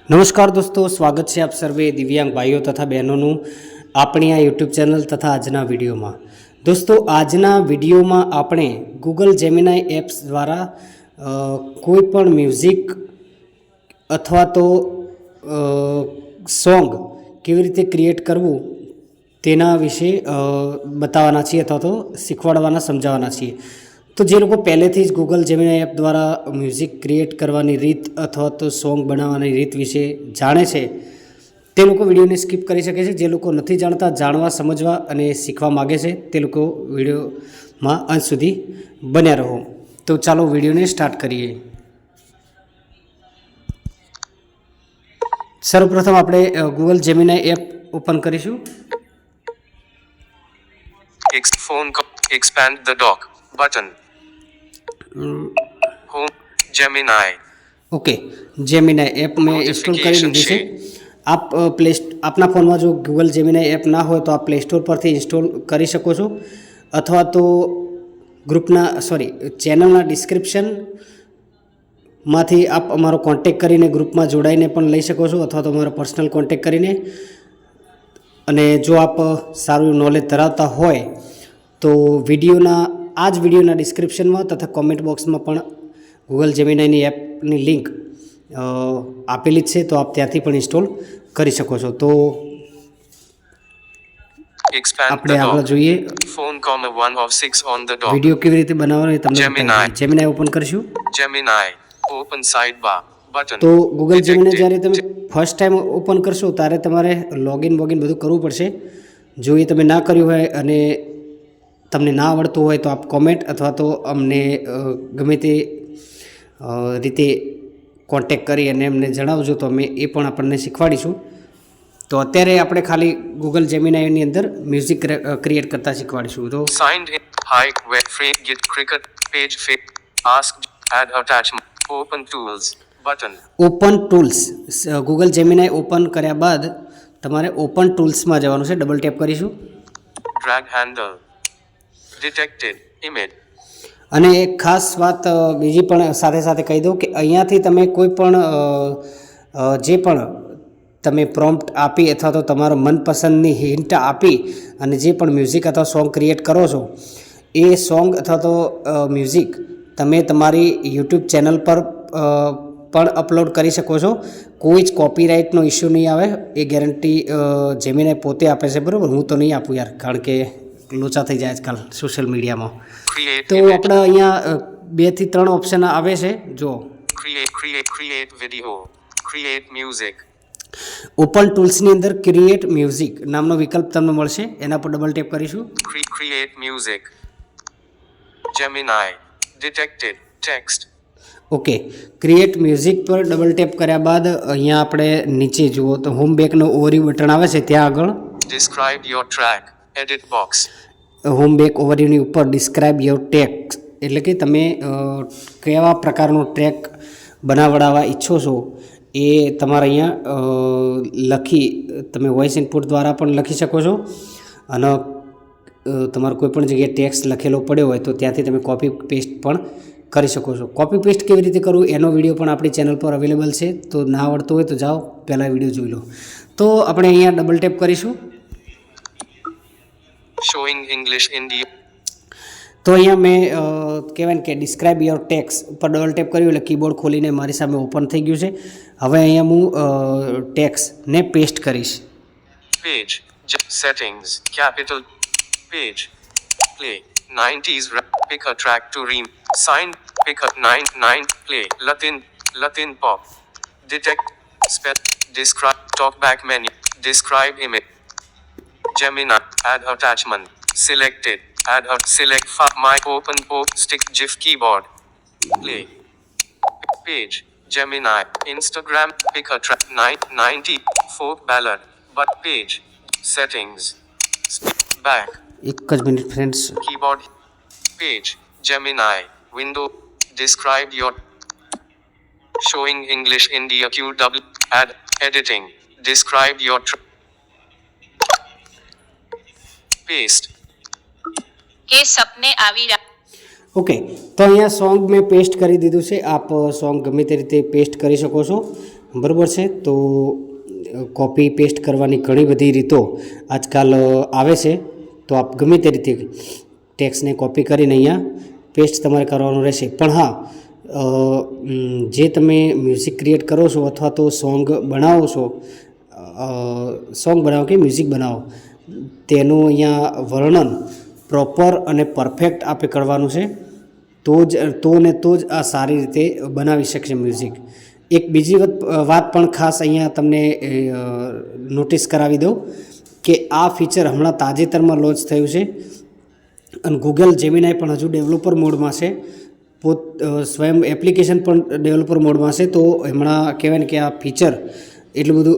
नमस्कार दोस्तों, स्वागत है आप सर्वे दिव्यांग भाईओ तथा बहनों अपनी आ यूट्यूब चैनल तथा आजना विडियो में। दोस्तों आजना विडियो में आपणे गूगल जेमिनाई एप्स द्वारा कोईपण म्यूजिक अथवा तो सॉन्ग केवी रीते क्रिएट करवू तेना विषे बतावाना छीए अथवा तो शीखवाडवाना समजाववाना छीए। तो जे लोग पहले थी गूगल जेमिनाई एप द्वारा म्यूजिक क्रिएट करवानी रीत अथवा तो सॉन्ग बनावानी रीत विषे जाणे छे ते लोग विडियो ने स्कीप करी शके छे। जे लोग नहीं जानता, जाणवा समझवा अने शीखवा मांगे छे ते लोग विडियो में अंत सुधी बन्या रहो। तो चालो विडियो ने स्टार्ट करिए। सर्वप्रथम आपणे गूगल जेमिनाई एप ओपन करीशुं। Phone expand the dock button. Home Gemini. Okay, Gemini app में इंस्टॉल कर लीजिए से। आप अपना फोन में जो गूगल जेमिनाई ऐप ना हो तो आप प्ले स्टोर पर थी इंस्टॉल कर सको छो अथवा तो ग्रुपना चैनलना डिस्क्रिप्शन मांथी आप अमारो कॉन्टेक्ट करीने ग्रुप में जोड़ाईने पण लई शको छो अथवा तो अमारो पर्सनल कॉन्टेक्ट करीने। अने जो आप सारू नॉलेज धरावता होय तो विडियोना आज विडियोना डिस्क्रिप्शन में तथा कॉमेंट बॉक्स में पण गूगल जेमिनाई एपनी लिंक आपेली है, तो आप त्याथी पण इंस्टॉल करी शको छो। तो આપણે આગળ જોઈએ વિડિયો કેવી રીતે બનાવવાનો એ તમને જેમિનાઈ ઓપન કરશું। જેમિનાઈ ઓપન સાઇડ બાર બટન। તો ગૂગલ જેમિનાઈ જ્યારે તમે ફર્સ્ટ ટાઈમ ઓપન કરશો ત્યારે તમારે લોગિન બધું કરવું પડશે। જો એ તમે ના કર્યું હોય અને તમને ના આવડતું હોય તો આપ કોમેન્ટ અથવા તો અમને ગમે તે રીતે કોન્ટેક્ટ કરી અને એમને જણાવજો તો અમે એ પણ આપણને શીખવાડીશું। તો અત્યારે આપણે ખાલી ગૂગલ જેમિનાઈની અંદર મ્યુઝિક ક્રિએટ કરતા શીખવાડીશું। તો signed in hi web frame get cricket page fake ask add attachment open tools button. Open tools Google Gemini open કર્યા બાદ તમારે ઓપન ટૂલ્સમાં જવાનું છે। ડબલ ટેપ કરીશું। Drag handle detected image. અને એક ખાસ વાત બીજી પણ સાથે સાથે કહી દઉં કે અહીંયાથી તમે કોઈ પણ જે પણ તમે પ્રોમ્પ્ટ આપી અથવા તો તમારો મનપસંદની હિન્ટ આપી અને જે પણ મ્યુઝિક અથવા સોંગ ક્રિએટ કરો છો એ સોંગ અથવા તો મ્યુઝિક તમે તમારી યુટ્યુબ ચેનલ પર પણ અપલોડ કરી શકો છો। કોઈ જ કોપીરાઇટનો ઇશ્યુ નહીં આવે, એ ગેરંટી જેમિનાઈ પોતે આપે છે, બરાબર? હું તો નહીં આપું યાર, કારણ કે લોચા થઈ જાય આજકાલ સોશિયલ મીડિયામાં। તો આપણે અહીંયા 2 થી 3 ઓપ્શન આવે છે। જો create video, create music. Open ટૂલ્સની અંદર ક્રિએટ મ્યુઝિક નામનો વિકલ્પ તમને મળશે, એના પર ડબલ ટેપ કરીશું। Create music Gemini detected text. Okay, create music પર ડબલ ટેપ કર્યા બાદ અહીંયા આપણે નીચે જુઓ તો હોમ બેકનો ઓવરવ્યૂ બટન આવે છે, ત્યાં આગળ describe your track edit box. Home back ઓવરવ્યુની ઉપર ડિસ્ક્રાઇબ યોર ટેક્સ એટલે કે તમે કેવા પ્રકારનો ટ્રેક બનાવડાવવા ઈચ્છો છો એ તમારે અહીંયા લખી તમે વોઇસ ઇનપુટ દ્વારા પણ લખી શકો છો અને તમારે કોઈ પણ જગ્યાએ ટેક્સ્ટ લખેલો પડ્યો હોય તો ત્યાંથી તમે કોપી પેસ્ટ પણ કરી શકો છો। કોપી પેસ્ટ કેવી રીતે કરવું એનો વિડીયો પણ આપણી ચેનલ પર અવેલેબલ છે, તો ના આવડતું હોય તો જાઓ પહેલાં વિડીયો જોઈ લો। તો આપણે અહીંયા ડબલ ટેપ કરીશું। Showing English India. તો અહીંયા મેં કહેવાય કે ડિસ્ક્રાઇબ યોર ટેક્સ ઉપર ડબલ ટેપ કર્યું એટલે કીબોર્ડ ખોલીને મારી સામે ઓપન થઈ ગયું છે। હવે અહીંયા હું ટેક્સને પેસ્ટ કરીશ। Page settings capital page play 90s pick a track to ream sign pick up 99 play latin pop detect spell describe talkback menu describe image Gemini add attachment selected add a select my open pop stick gif keyboard play page Gemini Instagram pick a track 90 folk ballad but page settings back एक minute friends. keyboard page Gemini window describe your showing English India QW add editing describe your paste के सपने आवी okay, तो अहींया song मैं paste करी दीधुं छे। आप सॉन्ग गमे ते रीते पेस्ट करी शको छो। બરાબર છે. તો કોપી પેસ્ટ કરવાની ઘણી બધી રીતો આજકાલ આવે છે. તો આપ ગમે તે રીતે ટેક્સ્ટને કોપી કરીને અહીંયા પેસ્ટ તમારે કરવાનું રહેશે. પણ હા, જે તમે મ્યુઝિક ક્રિએટ કરો છો અથવા તો સોંગ બનાવો છો, સોંગ બનાવો કે મ્યુઝિક બનાવો, તેનું અહીંયા વર્ણન પ્રોપર અને પરફેક્ટ આપણે કરવાનું છે. તો જ આ સારી રીતે બનાવી શકશે મ્યુઝિક. એક બીજી વાત પણ ખાસ અહીંયા તમને નોટિસ કરાવી દઉં કે આ ફીચર હમણાં તાજેતરમાં લોન્ચ થયું છે અને ગૂગલ જેમિનાઈ પણ હજુ ડેવલપર મોડમાં છે. સ્વયં એપ્લિકેશન પણ ડેવલપર મોડમાં છે. તો હમણાં કહેવાય ને કે આ ફીચર એટલું બધું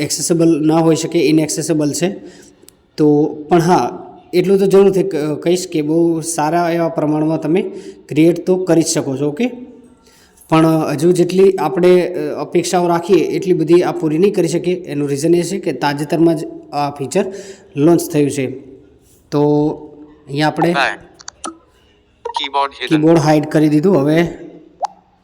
એક્સેસેબલ ના હોઈ શકે, ઇનએક્સેસેબલ છે. તો પણ હા, એટલું તો જરૂરથી કહીશ કે બહુ સારા એવા પ્રમાણમાં તમે ક્રિએટ તો કરી જ શકો છો. ઓકે, પણ હજુ જેટલી આપણે અપેક્ષાઓ રાખીએ એટલી બધી આ પૂરી નહીં કરી શકીએ. એનું રીઝન એ છે કે તાજેતરમાં જ આ ફીચર લોન્ચ થયું છે. તો અહીંયા આપણે કીબોર્ડ હાઇડ કરી દીધું. હવે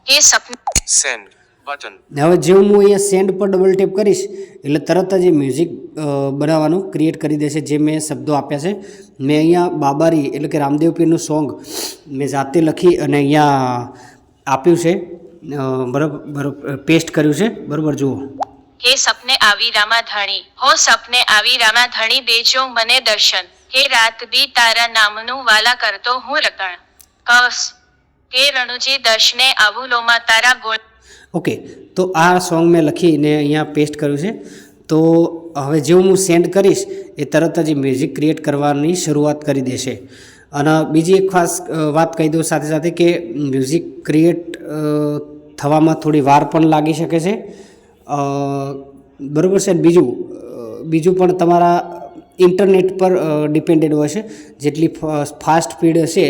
કે સપને સેન્ડ બટન. હવે જેવું હું અહીંયા સેન્ડ પર ડબલ ટેપ કરીશ એટલે તરત જ એ મ્યુઝિક બનાવવાનું ક્રિએટ કરી દેશે. જે મેં શબ્દો આપ્યા છે, મેં અહીંયા બાબારી એટલે કે રામદેવ પીરનું સોંગ મેં જાતે લખી અને અહીંયા આપ્યું છે, બરાબર પેસ્ટ કર્યું છે. બરાબર, જુઓ. કે સપને આવી રામા ધણી, હો સપને આવી રામા ધણી, દેજો મને દર્શન, કે રાત દી તારા નામનું વાલા કરતો હું રટણ, કસ કે રણુજી દર્શને આવું લોમાં તારા ગુણ. ઓકે, તો આ સોંગ મેં લખીને અહીંયા પેસ્ટ કર્યું છે. તો હવે જેવું હું સેન્ડ કરીશ એ તરત જ મ્યુઝિક ક્રિએટ કરવાની શરૂઆત કરી દેશે. અને બીજી એક ખાસ વાત કહી દઉં સાથે સાથે કે મ્યુઝિક ક્રિએટ થવામાં થોડી વાર પણ લાગી શકે છે. બરાબર છે. બીજું પણ તમારા ઇન્ટરનેટ પર ડિપેન્ડેડ હોય છે. જેટલી ફાસ્ટ સ્પીડ હશે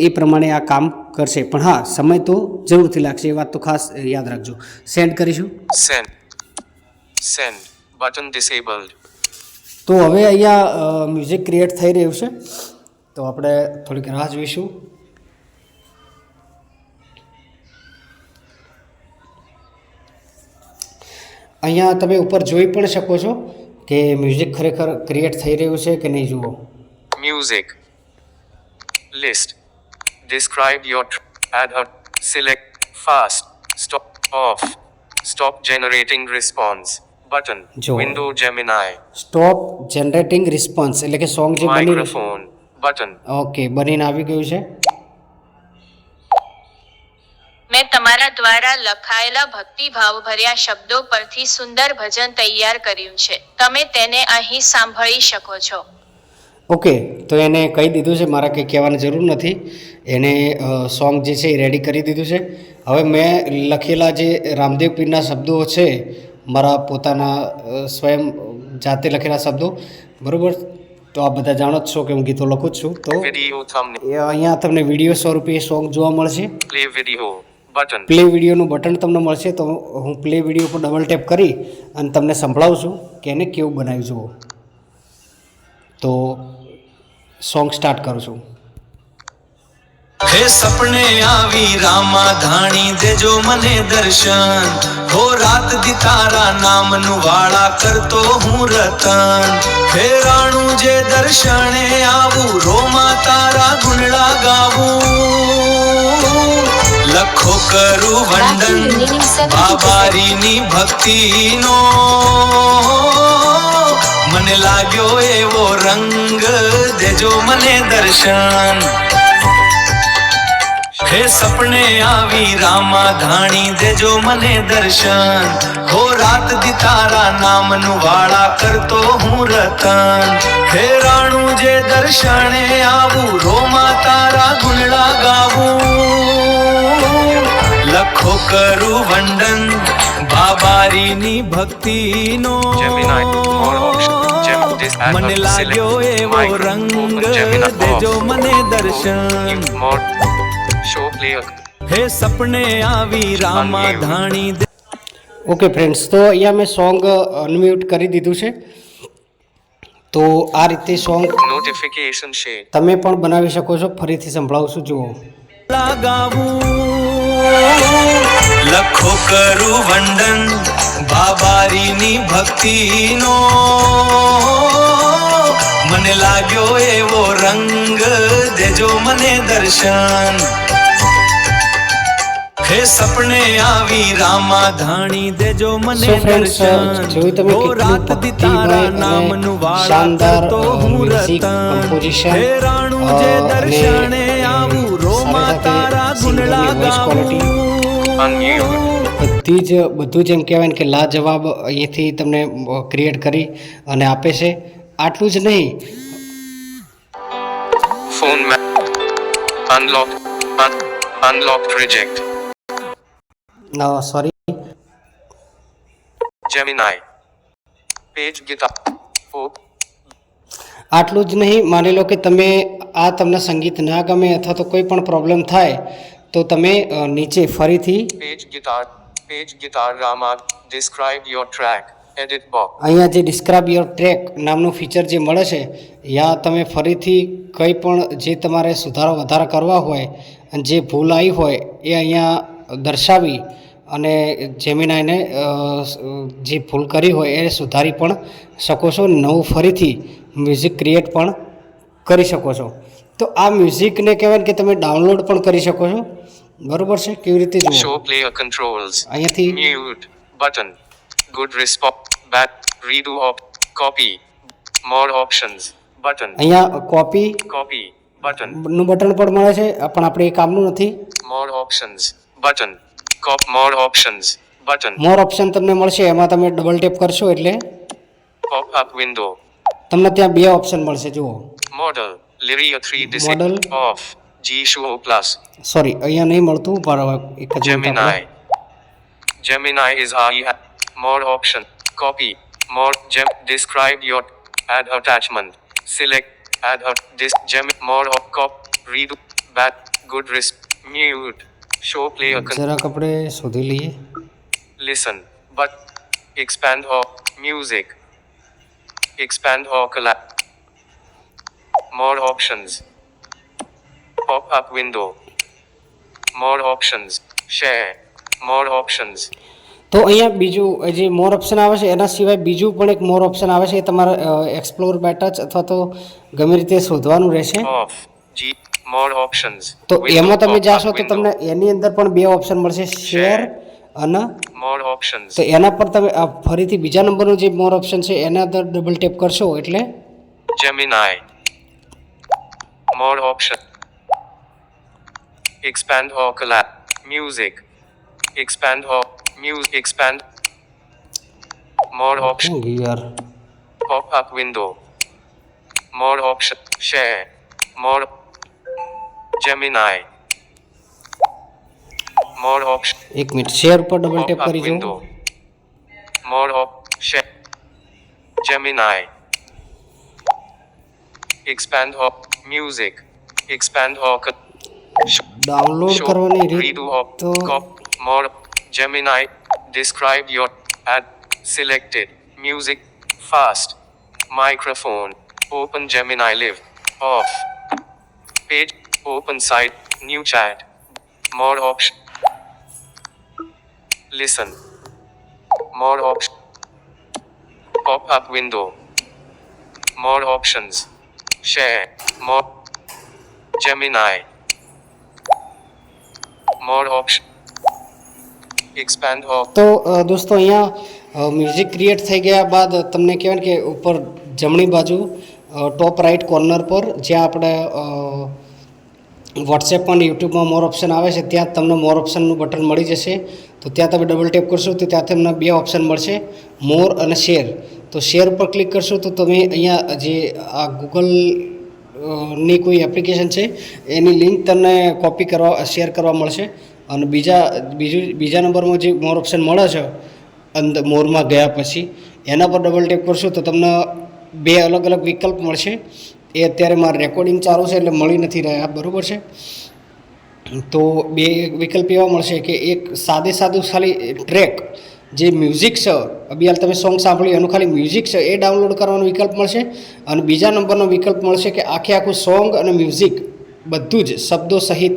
એ પ્રમાણે આ કામ કરશે. પણ હા, સમય તો જરૂરથી લાગશે, એ વાત તો ખાસ યાદ રાખજો. સેન્ડ કરીશું. Send button disabled. તો હવે અહીંયા મ્યુઝિક ક્રિએટ થઈ રહ્યું છે. તો આપણે થોડીક રાહ જોઈશું. અહીંયા તમે ઉપર જોઈ પણ શકો છો કે મ્યુઝિક ખરેખર ક્રિએટ થઈ રહ્યું છે કે નહીં. જુઓ. Music list. Describe your add a select fast stop off stop generating response button window Gemini stop generating response એટલે કે સોંગ જે બની microphone button. ઓકે, બનીને આવી ગયું છે. મેં તમારા દ્વારા લખાયેલા ભક્તિભાવભર્યા શબ્દો પરથી સુંદર ભજન તૈયાર કર્યું છે, તમે તેને અહીં સાંભળી શકો છો. ઓકે, તો એને કહી દીધું છે, મારા કંઈ કહેવાની જરૂર નથી. એને સોંગ જે છે એ રેડી કરી દીધું છે. હવે મેં લખેલા જે રામદેવ પીરના શબ્દો છે, મારા પોતાના સ્વયં જાતે લખેલા શબ્દો, બરાબર. તો આ બધા જાણો જ છો કે હું ગીતો લખું જ છું. તો અહીંયા તમને વિડીયો સ્વરૂપે સોંગ જોવા મળશે. Play video button. પ્લે વિડીયોનું બટન તમને મળશે. તો હું પ્લે વિડીયો પર ડબલ ટેપ કરી અને તમને સંભળાવું છું કે એને કેવું બનાવ્યું. જુઓ. તો સોંગ સ્ટાર્ટ કરું છું. હે સપને આવી રામા ધાણી, દેજો મને દર્શન, હો રાત દી તારા નામનું વાળા કરતો હું રતન. હે રાણું જે દર્શને આવું, રોમા તારા ગુણડા ગાવું, લખો કરું વંદન બાબારીની ભક્તિનો, મને લાગ્યો એવો રંગ, દેજો મને દર્શન. હે સપને આવી રામા ધાણી, દેજો મને દર્શન, હો રાત દી તારા નામનું વાળા કરતો હું રતન. હે રાણું જે દર્શને આવું, રોમા તારા ગુણડા ગાવું, લખો કરું વંદન બાબારીની ભક્તિનો, મને લાગ્યો એવો રંગ, દેજો મને દર્શન. હે સપને આવી રામા ધાણી. ઓકે ફ્રેન્ડ્સ, તો અહીંયા મેં સોંગ અનમ્યુટ કરી દીધું છે. તો આ રીતે સોંગ નોટિફિકેશન છે, તમે પણ બનાવી શકો છો. ફરીથી સંભળાવું છું. જુઓ. લગાવું, લખો કરું વંદન બાબારીની ભક્તિનો મને લાગ્યો એવો રંગ દેજો મને દર્શન હે સપને આવી રામા ધાણી દેજો મને સો ફ્રેન્ડ્સ જોયું તમે ઓ રાત કેટલું દી તારા નામનું ભક્તિમય વાળા શાનદાર કરતો હું મ્યુઝિક રતન કમ્પોઝિશન હે રાણું જે દર્શને આવું રોમા તારા ગુણડા ગાવું Unmute. બધું જ એમ કહેવાય ને કે લાજવાબ અહીંયાથી તમને ક્રિએટ કરી અને આપે છે. આટલું જ નહીં, Phone unlocked. Unlocked reject. Sorry, Gemini. Page guitar. Pop. આટલું જ નહીં, માની લો કે તમને સંગીત ના ગમે અથવા તો કોઈ પણ પ્રોબ્લેમ થાય તો તમે નીચે ફરીથી Page guitar Rama. Describe your track. Edit box. અહીંયા જે ડિસ્ક્રાઇબ યોર ટ્રેક નામનું ફીચર જે મળે છે, યા તમે ફરીથી કંઈ પણ જે તમારે સુધારો વધારા કરવા હોય અને જે ભૂલ આવી હોય એ અહીંયા દર્શાવી અને જેમિનાઈને જે ભૂલ કરી હોય એ સુધારી પણ શકો છો. નવું ફરીથી મ્યુઝિક ક્રિએટ પણ કરી શકો છો. તો આ મ્યુઝિકને કહેવાય કે તમે ડાઉનલોડ પણ કરી શકો છો. બરોબર છે? કેવી રીતે જુઓ, Show player controls. અહીંયાથી Mute. Button. Good response. Back. Redo op. Copy. More options. Button. અહીંયા કોપી Copy. Button. નું બટન પણ મળે છે, પણ આપણે એ કામનું નથી. More options. Button. More options. Button. મોર ઓપ્શન તમને મળશે, એમાં તમે ડબલ ટેપ કરશો એટલે Pop up window. તમને ત્યાં બે ઓપ્શન મળશે. જુઓ, Model. Lyria 3 Model. decision. Off. G show plus. Sorry અહીંયા નહીં મળતું, પણ એક જ મિનિટ Gemini. આપણે. Gemini is RE. More option. Copy. More. Describe your. Add attachment. Select. Add a. More of. Cop. Redo. Back. Good risk. Mute. Show player. જરાક આપણે શોધી લઈએ. Listen. But. Expand or. Music. Expand or collab. More options. Pop up window. More options. Share. More options. તો અહીંયા બીજું જે મોર option આવે છે એના સિવાય બીજું પણ એક મોર ઓપ્શન આવે છે, એ તમારે એક્સપ્લોર બાય ટચ અથવા તો ગમે રીતે શોધવાનું રહેશે. Off. G. More options. તો Window, એમાં તમે pop-up જાશો તો window. તમને એની અંદર પણ બે ઓપ્શન મળશે, શેર અને More options. તો એના પર તમે ફરીથી બીજા નંબરનું જે મોર ઓપ્શન છે એના અંદર ડબલ ટેપ કરશો એટલે Gemini. More option. Expand or collab. Music. Expand or music. Expand. More option. યાર Pop up window. More option. Share. More. Gemini. More option. એક મિનિટ, શેર ઉપર ડબલ ટેપ Pop up કરી window. જુઓ. More op. Share. Gemini. Expand or music. Expand or download કરવાની રીત redo or તો more. Gemini. Describe your ad. Selected. Music. Fast. Microphone. Open Gemini Live. Off. Page. Open site. New chat. More option. Listen. More option. Pop up window. More options. Share. More. Gemini. More option. Expand or તો દોસ્તો અહીંયા music create થઈ ગયા બાદ તમને કહેવાય ને કે ઉપર જમણી બાજુ ટોપ રાઇટ કોર્નર પર જ્યાં આપણે વોટ્સએપ અને યુટ્યુબમાં મોર ઓપ્શન આવે છે ત્યાં તમને મોર ઓપ્શનનું બટન મળી જશે. તો ત્યાં તમે ડબલ ટેપ કરશો તો ત્યાં તમને બે ઓપ્શન મળશે, મોર અને શેર. તો શેર ઉપર ક્લિક કરશો તો તમે અહીંયા જે આ ગૂગલ ની કોઈ એપ્લિકેશન છે એની લિંક તમને કોપી કરવા શેર કરવા મળશે. અને બીજા નંબરમાં જે મોર ઓપ્શન મળે છે અંદર મોરમાં ગયા પછી એના પર ડબલ ટેપ કરશો તો તમને બે અલગ અલગ વિકલ્પ મળશે. એ અત્યારે મારે રેકોર્ડિંગ ચાલુ છે એટલે મળી નથી રહ્યા, બરાબર છે? તો બે વિકલ્પ એવા મળશે કે એક સાદું ખાલી ટ્રેક જે મ્યુઝિક છે, અભી તમે સોંગ સાંભળ્યું એનું ખાલી મ્યુઝિક છે એ ડાઉનલોડ કરવાનો વિકલ્પ મળશે. અને બીજા નંબરનો વિકલ્પ મળશે કે આખું સોંગ અને મ્યુઝિક બધું જ શબ્દો સહિત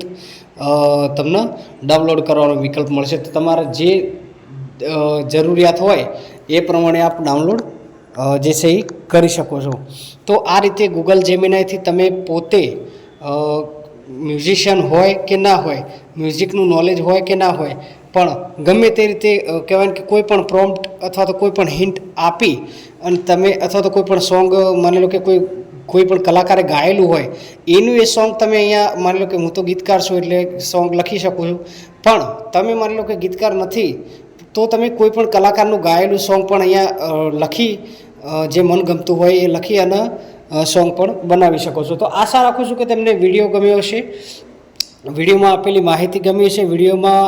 તમને ડાઉનલોડ કરવાનો વિકલ્પ મળશે. તો તમારે જે જરૂરિયાત હોય એ પ્રમાણે આપ ડાઉનલોડ જે છે એ કરી શકો છો. તો આ રીતે ગૂગલ જેમિનાઈથી તમે પોતે મ્યુઝિશિયન હોય કે ના હોય, મ્યુઝિકનું નોલેજ હોય કે ના હોય, પણ ગમે તે રીતે કહેવાય કે કોઈ પણ પ્રોમ્પ્ટ અથવા તો કોઈ પણ હિન્ટ આપી અને તમે અથવા તો કોઈ પણ સોંગ માની લો કે કોઈ પણ કલાકારે ગાયેલું હોય એનું એ સોંગ તમે અહીંયા માની લો કે હું તો ગીતકાર છું એટલે સોંગ લખી શકું છું, પણ તમે માની લો કે ગીતકાર નથી તો તમે કોઈ પણ કલાકારનું ગાયેલું સોંગ પણ અહીંયા લખી જે મન ગમતું હોય એ લખી અને સોંગ પણ બનાવી શકો છો. તો આશા રાખું છું કે તમને વિડીયો ગમ્યો હશે, વિડીયોમાં આપેલી માહિતી ગમી હશે, વિડીયોમાં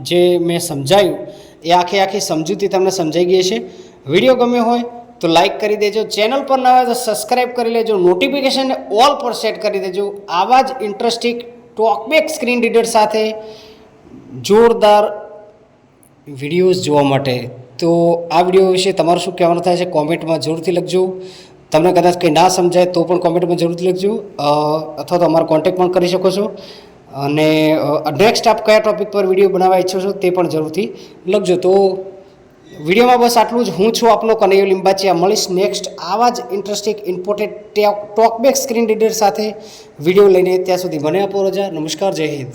જે મેં સમજાયું એ આખી સમજૂતી તમને સમજાઈ ગઈ હશે. વિડીયો ગમ્યો હોય તો લાઈક કરી દેજો, ચેનલ પર નવા હોય તો સબસ્ક્રાઈબ કરી લેજો, નોટિફિકેશનને ઓલ પર સેટ કરી દેજો. આવા જ ઇન્ટરેસ્ટિંગ ટોકબેક સ્ક્રીન રીડર સાથે જોરદાર વિડીયોઝ જોવા માટે. તો આ વિડીયો વિશે તમારું શું કહેવાનું થાય છે કોમેન્ટમાં જરૂરથી લખજો. તમને કદાચ કંઈ ના સમજાય તો પણ કોમેન્ટમાં જરૂરથી લખજો, અથવા તો અમારો કોન્ટેક્ટ પણ કરી શકો છો. અને નેક્સ્ટ આપ કયા ટૉપિક પર વિડીયો બનાવવા ઈચ્છો છો તે પણ જરૂરથી લખજો. તો વિડીયોમાં બસ આટલું જ. હું છું આપનો કનૈયો લિંબાચિયા. મળીશ નેક્સ્ટ આવા જ interesting important talkback screen reader સાથે વિડીયો લઈને. ત્યાં સુધી મને આપો રજા. નમસ્કાર, જય હિન્દ.